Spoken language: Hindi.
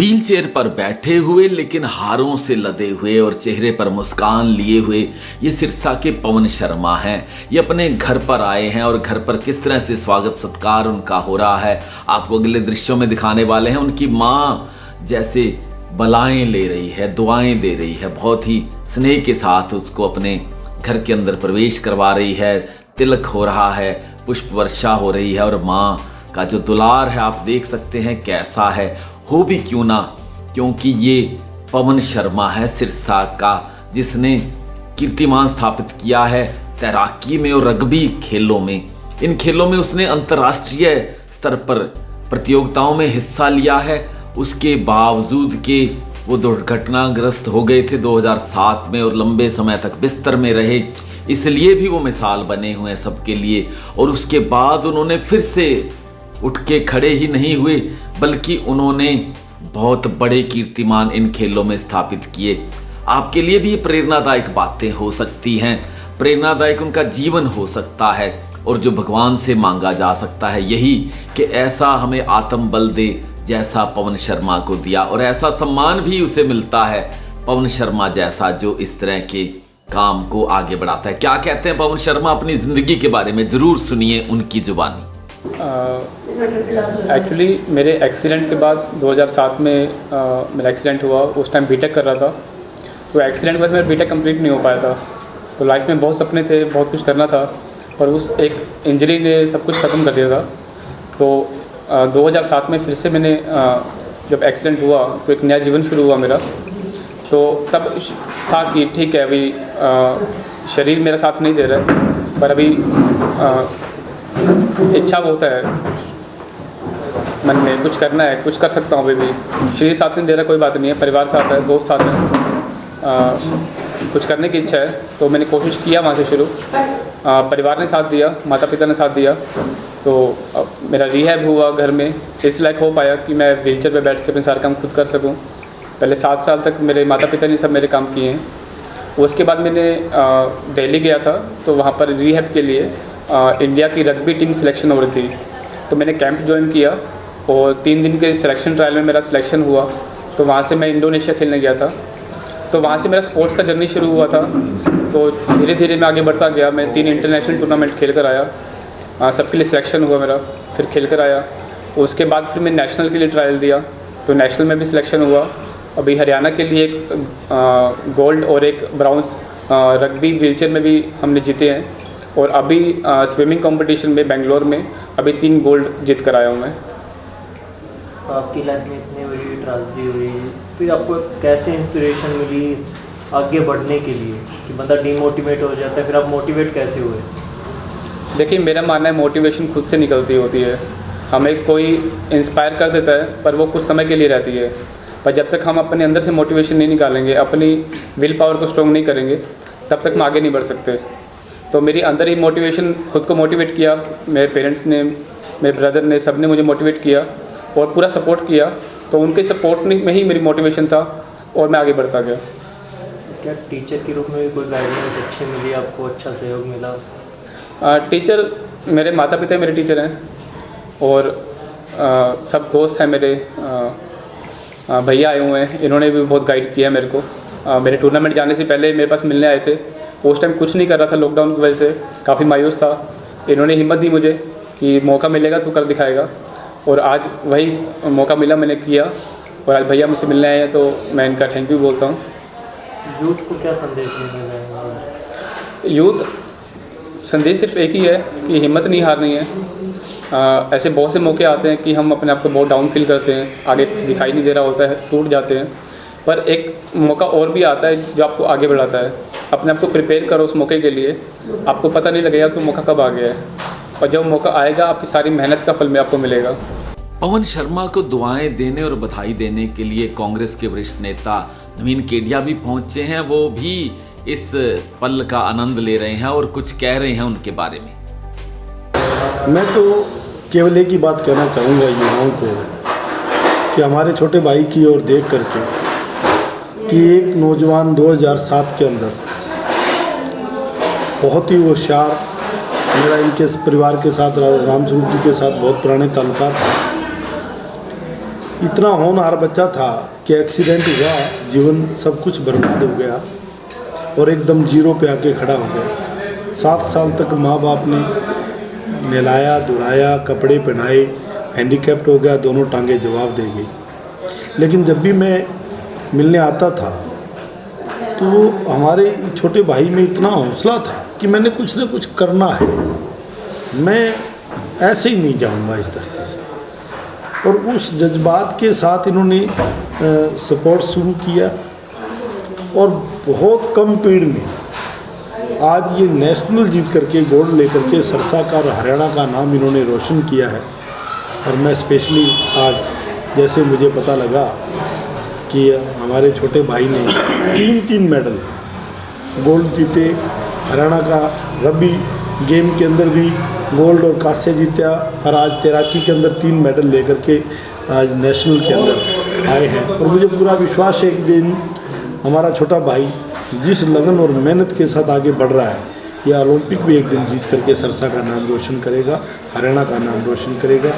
व्हीलचेयर पर बैठे हुए लेकिन हारों से लदे हुए और चेहरे पर मुस्कान लिए हुए ये सिरसा के पवन शर्मा हैं। ये अपने घर पर आए हैं और घर पर किस तरह से स्वागत सत्कार उनका हो रहा है आपको अगले दृश्यों में दिखाने वाले हैं। उनकी माँ जैसे बलाएं ले रही है, दुआएं दे रही है, बहुत ही स्नेह के साथ उसको अपने घर के अंदर प्रवेश करवा रही है। तिलक हो रहा है, पुष्प वर्षा हो रही है और माँ का जो दुलार है आप देख सकते हैं कैसा है। हो भी क्यों ना, क्योंकि ये पवन शर्मा है सिरसा का, जिसने कीर्तिमान स्थापित किया है तैराकी में और रग्बी खेलों में। इन खेलों में उसने अंतर्राष्ट्रीय स्तर पर प्रतियोगिताओं में हिस्सा लिया है। उसके बावजूद के वो दुर्घटनाग्रस्त हो गए थे 2007 में और लंबे समय तक बिस्तर में रहे, इसलिए भी वो मिसाल बने हुए हैं सबके लिए। और उसके बाद उन्होंने फिर से उठ के खड़े ही नहीं हुए, बल्कि उन्होंने बहुत बड़े कीर्तिमान इन खेलों में स्थापित किए। आपके लिए भी ये प्रेरणादायक बातें हो सकती हैं, प्रेरणादायक उनका जीवन हो सकता है। और जो भगवान से मांगा जा सकता है यही कि ऐसा हमें आत्मबल दे जैसा पवन शर्मा को दिया, और ऐसा सम्मान भी उसे मिलता है पवन शर्मा जैसा, जो इस तरह के काम को आगे बढ़ाता है। क्या कहते हैं पवन शर्मा अपनी ज़िंदगी के बारे में, ज़रूर सुनिए उनकी जुबानी। एक्चुअली मेरे एक्सीडेंट के बाद 2007 में मेरा एक्सीडेंट हुआ। उस टाइम बीटेक कर रहा था, तो एक्सीडेंट के बाद मेरा बीटेक कंप्लीट नहीं हो पाया था। तो लाइफ में बहुत सपने थे, बहुत कुछ करना था, पर उस एक इंजरी ने सब कुछ ख़त्म कर दिया था। तो 2007 में फिर से मैंने जब एक्सीडेंट हुआ तो एक नया जीवन शुरू हुआ मेरा। तो तब था कि ठीक है, अभी शरीर मेरा साथ नहीं दे रहा है, पर अभी इच्छा बहुत है मन में, कुछ करना है, कुछ कर सकता हूँ। अभी भी शरीर साथ नहीं दे रहा, कोई बात नहीं है, परिवार साथ है, दोस्त साथ है, कुछ करने की इच्छा है। तो मैंने कोशिश किया वहाँ से शुरू। परिवार ने साथ दिया, माता पिता ने साथ दिया। तो मेरा रिहैब हुआ घर में, इस लायक हो पाया कि मैं व्हीलचेयर पे बैठ के अपने सारे काम खुद कर सकूँ। पहले 7 साल तक मेरे माता पिता ने सब मेरे काम किए हैं। उसके बाद मैंने दिल्ली गया था, तो वहाँ पर रिहैब के लिए इंडिया की रग्बी टीम सिलेक्शन हो रही थी। तो मैंने कैंप ज्वाइन किया और 3 दिन के सिलेक्शन ट्रायल में मेरा सिलेक्शन हुआ। तो वहाँ से मैं इंडोनेशिया खेलने गया था। तो वहाँ से मेरा स्पोर्ट्स का जर्नी शुरू हुआ था। तो धीरे धीरे मैं आगे बढ़ता गया। मैं 3 इंटरनेशनल टूर्नामेंट खेल कर आया, सबके लिए सिलेक्शन हुआ मेरा, फिर खेल कर आया। उसके बाद फिर मैं नेशनल के लिए ट्रायल दिया, तो नेशनल में भी सिलेक्शन हुआ। अभी हरियाणा के लिए एक गोल्ड और एक ब्राउन्स रग्बी व्हीलचेयर में भी हमने जीते हैं। और अभी स्विमिंग कंपटीशन में बेंगलोर में अभी 3 गोल्ड जीत कर आया हूँ मैं। आपकी लाइफ में इतनी बड़ी ट्रेजेडी हुई, फिर आपको कैसे इंस्पिरेशन मिली आगे बढ़ने के लिए कि बंदा डीमोटिवेट हो जाता है, फिर आप मोटिवेट कैसे हुए? देखिए, मेरा मानना है मोटिवेशन खुद से निकलती होती है। हमें कोई इंस्पायर कर देता है, पर वो कुछ समय के लिए रहती है। पर जब तक हम अपने अंदर से मोटिवेशन नहीं निकालेंगे, अपनी विल पावर को स्ट्रॉन्ग नहीं करेंगे, तब तक हम आगे नहीं बढ़ सकते। तो मेरी अंदर ही मोटिवेशन, खुद को मोटिवेट किया। मेरे पेरेंट्स ने, मेरे ब्रदर ने, सब ने मुझे मोटिवेट किया और पूरा सपोर्ट किया। तो उनके सपोर्ट में ही मेरी मोटिवेशन था और मैं आगे बढ़ता गया। क्या टीचर के रूप में भी कोई गाइडेंस अच्छी मिली आपको, अच्छा सहयोग मिला? टीचर, मेरे माता पिता मेरे टीचर हैं और सब दोस्त हैं मेरे। भैया आए हुए हैं, इन्होंने भी बहुत गाइड किया मेरे को। मेरे टूर्नामेंट जाने से पहले मेरे पास मिलने आए थे। उस टाइम कुछ नहीं कर रहा था, लॉकडाउन की वजह से काफ़ी मायूस था। इन्होंने हिम्मत दी मुझे कि मौका मिलेगा तो कर दिखाएगा, और आज वही मौका मिला, मैंने किया। और आज भैया मुझसे मिलने आए हैं, तो मैं इनका थैंक यू बोलता हूँ। यूथ को क्या संदेश देना चाहेंगे? यूथ संदेश सिर्फ एक ही है कि हिम्मत नहीं हारनी है। ऐसे बहुत से मौके आते हैं कि हम अपने आप को बहुत डाउन फील करते हैं, आगे दिखाई नहीं दे रहा होता है, टूट जाते हैं। पर एक मौका और भी आता है जो आपको आगे बढ़ाता है। अपने आप को प्रिपेयर करो उस मौके के लिए, आपको पता नहीं लगेगा कि मौका कब आ गया है, और जब मौका आएगा आपकी सारी मेहनत का फल में आपको मिलेगा। पवन शर्मा को दुआएं देने और बधाई देने के लिए कांग्रेस के वरिष्ठ नेता नवीन केडिया भी पहुंचे हैं। वो भी इस पल का आनंद ले रहे हैं और कुछ कह रहे हैं उनके बारे में। मैं तो केवल एक ही बात कहना चाहूँगा युवाओं को कि हमारे छोटे भाई की ओर देख करके कि एक नौजवान 2007 के अंदर बहुत ही होशियार, मेरा इनके परिवार के साथ, राम स्वरूप जी के साथ बहुत पुराने ताल्लुकात था। इतना होनहार बच्चा था कि एक्सीडेंट हुआ, जीवन सब कुछ बर्बाद हो गया और एकदम जीरो पे आके खड़ा हो गया। 7 साल तक माँ बाप ने नहलाया धुलाया, कपड़े पहनाए, हैंडीकैप्ट हो गया, दोनों टांगें जवाब दे गई। लेकिन जब भी मैं मिलने आता था तो हमारे छोटे भाई में इतना हौसला था कि मैंने कुछ ना कुछ करना है, मैं ऐसे ही नहीं जाऊंगा इस धरती से। और उस जज्बात के साथ इन्होंने सपोर्ट शुरू किया और बहुत कम पीरियड में आज ये नेशनल जीत करके गोल्ड लेकर के सिरसा का और हरियाणा का नाम इन्होंने रोशन किया है। और मैं स्पेशली आज जैसे मुझे पता लगा कि हमारे छोटे भाई ने 3 मेडल गोल्ड जीते, हरियाणा का रग्बी गेम के अंदर भी गोल्ड और कांस्य जीता, और आज तैराकी के अंदर 3 मेडल लेकर के आज नेशनल के अंदर आए हैं। और मुझे पूरा विश्वास है एक दिन हमारा छोटा भाई जिस लगन और मेहनत के साथ आगे बढ़ रहा है, यह ओलंपिक भी एक दिन जीत करके सिरसा का नाम रोशन करेगा, हरियाणा का नाम रोशन करेगा।